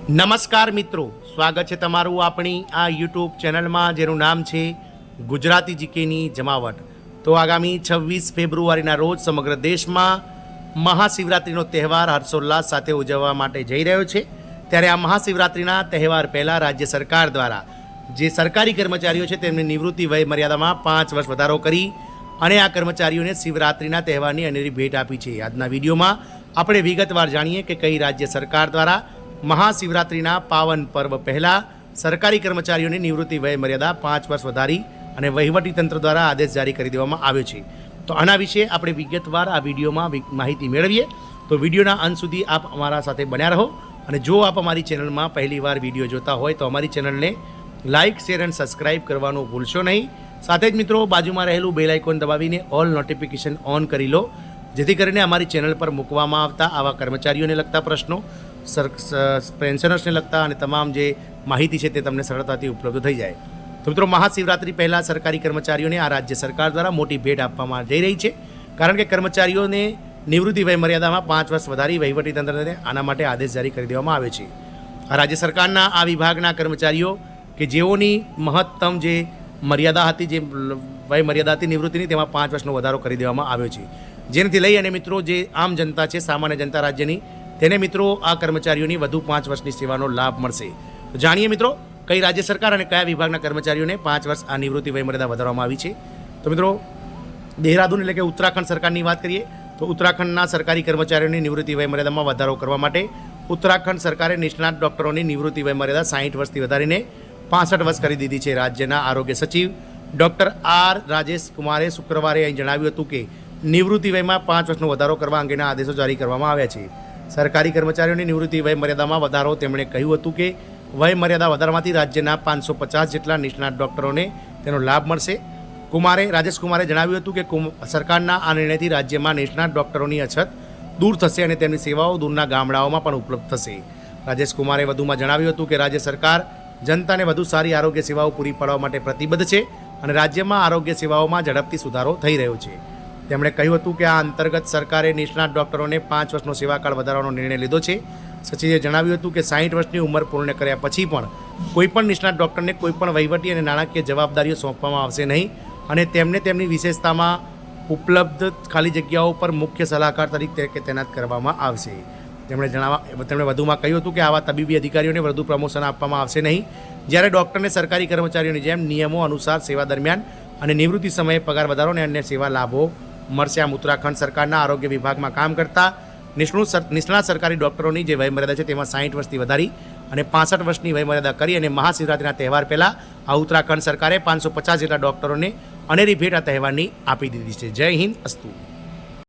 નમસ્કાર મિત્રો, સ્વાગત છે તમારું આપણી આ યુટ્યુબ ચેનલમાં જેનું નામ છે ગુજરાતી જીકેની જમાવટ। તો આગામી 26 ફેબ્રુઆરીના રોજ સમગ્ર દેશમાં મહાશિવરાત્રિનો તહેવાર હર્ષોલ્લાસ સાથે ઉજવવા માટે જઈ રહ્યો છે। ત્યારે આ મહાશિવરાત્રિના તહેવાર પહેલાં રાજ્ય સરકાર દ્વારા જે સરકારી કર્મચારીઓ છે તેમની નિવૃત્તિ વય મર્યાદામાં 5 વર્ષ વધારો કરી અને આ કર્મચારીઓને શિવરાત્રિના તહેવારની અનેરી ભેટ આપી છે। આજના વિડીયોમાં આપણે વિગતવાર જાણીએ કે કઈ રાજ્ય સરકાર દ્વારા મહાશિવરાત્રિના પાવન પર્વ પહેલાં સરકારી કર્મચારીઓની નિવૃત્તિ વય મર્યાદા 5 વર્ષ વધારી અને વહીવટીતંત્ર દ્વારા આદેશ જારી કરી દેવામાં આવ્યો છે। તો આના વિશે આપણે વિગતવાર આ વિડીયોમાં માહિતી મેળવીએ। તો વિડીયોના અંત સુધી આપ અમારા સાથે બન્યા રહો અને જો આપ અમારી ચેનલમાં પહેલીવાર વિડીયો જોતા હોય તો અમારી ચેનલને લાઇક, શેર અને સબસ્ક્રાઇબ કરવાનું ભૂલશો નહીં। સાથે જ મિત્રો બાજુમાં રહેલું બેલ આઇકોન દબાવીને ઓલ નોટિફિકેશન ઓન કરી લો, જેથી કરીને અમારી ચેનલ પર મૂકવામાં આવતા આવા કર્મચારીઓને લગતા પ્રશ્નો, પેન્શનર્સને લગતા અને તમામ જે માહિતી છે તે તમને સરળતાથી ઉપલબ્ધ થઈ જાય। તો મિત્રો મહાશિવરાત્રિ પહેલાં સરકારી કર્મચારીઓને આ રાજ્ય સરકાર દ્વારા મોટી ભેટ આપવામાં જઈ રહી છે, કારણ કે કર્મચારીઓને નિવૃત્તિ વય મર્યાદામાં 5 વર્ષ વધારી વહીવટીતંત્રને આના માટે આદેશ જારી કરી દેવામાં આવે છે। આ રાજ્ય સરકારના આ વિભાગના કર્મચારીઓ કે જેઓની મહત્તમ જે મર્યાદા હતી, જે વય મર્યાદા હતી નિવૃત્તિની, તેમાં 5 વર્ષનો વધારો કરી દેવામાં આવ્યો છે, જેનાથી લઈ અને મિત્રો જે આમ જનતા છે, સામાન્ય જનતા રાજ્યની, તેને મિત્રો આ કર્મચારીઓની વધુ 5 વર્ષની સેવાનો લાભ મળશે। તો જાણીએ મિત્રો કઈ રાજ્ય સરકાર અને કયા વિભાગના કર્મચારીઓને 5 વર્ષ આ નિવૃત્તિ વય મર્યાદા વધારવામાં આવી છે। તો મિત્રો દેહરાદૂન એટલે કે ઉત્તરાખંડ સરકારની વાત કરીએ તો ઉત્તરાખંડના સરકારી કર્મચારીઓની નિવૃત્તિ વય મર્યાદામાં વધારો કરવા માટે ઉત્તરાખંડ સરકારે નિષ્ણાત ડૉક્ટરોની નિવૃત્તિ વય મર્યાદા 60 વર્ષથી વધારીને 65 વર્ષ કરી દીધી છે। રાજ્યના આરોગ્ય સચિવ ડૉક્ટર આર રાજેશ કુમારે શુક્રવારે અહીં જણાવ્યું હતું કે નિવૃત્તિ વયમાં 5 વર્ષનો વધારો કરવા અંગેના આદેશો જારી કરવામાં આવ્યા છે। સરકારી કર્મચારીઓની નિવૃત્તિ વય મર્યાદામાં વધારો તેમણે કહ્યું હતું કે વય મર્યાદા વધારવાથી રાજ્યના 550 જેટલા નિષ્ણાત ડૉક્ટરોને તેનો લાભ મળશે। રાજેશ કુમારે જણાવ્યું હતું કે સરકારના આ નિર્ણયથી રાજ્યમાં નિષ્ણાત ડૉક્ટરોની અછત દૂર થશે અને તેમની સેવાઓ દૂરના ગામડાઓમાં પણ ઉપલબ્ધ થશે। રાજેશ કુમારે વધુમાં જણાવ્યું હતું કે રાજ્ય સરકાર જનતાને વધુ સારી આરોગ્ય સેવાઓ પૂરી પાડવા માટે પ્રતિબદ્ધ છે અને રાજ્યમાં આરોગ્ય સેવાઓમાં ઝડપથી સુધારો થઈ રહ્યો છે। તેમણે કહ્યું હતું કે આ અંતર્ગત સરકારે નિષ્ણાત ડૉક્ટરોને 5 વર્ષનો સેવાકાળ વધારવાનો નિર્ણય લીધો છે। સચિવે જણાવ્યું હતું કે 60 વર્ષની ઉંમર પૂર્ણ કર્યા પછી પણ કોઈપણ નિષ્ણાત ડૉક્ટરને કોઈપણ વહીવટી અને નાણાકીય જવાબદારીઓ સોંપવામાં આવશે નહીં અને તેમને તેમની વિશેષતામાં ઉપલબ્ધ ખાલી જગ્યાઓ પર મુખ્ય સલાહકાર તરીકે તૈનાત કરવામાં આવશે। તેમણે વધુમાં કહ્યું હતું કે આવા તબીબી અધિકારીઓને વધુ પ્રમોશન આપવામાં આવશે નહીં, જ્યારે ડૉક્ટરને સરકારી કર્મચારીઓની જેમ નિયમો અનુસાર સેવા દરમિયાન અને નિવૃત્તિ સમયે પગાર વધારો અને અન્ય સેવા લાભો મળશે। આમ ઉત્તરાખંડ સરકારના આરોગ્ય વિભાગમાં કામ કરતા નિષ્ણાત સરકારી ડૉક્ટરોની જે વયમર્યાદા છે તેમાં 60 વર્ષથી વધારી અને 65 વર્ષની વયમર્યાદા કરી અને મહાશિવરાત્રિના તહેવાર પહેલાં આ ઉત્તરાખંડ સરકારે 550 જેટલા ડૉક્ટરોને અનેરી ભેટ આ તહેવારની આપી દીધી છે। જય હિન્દ, અસ્તુ।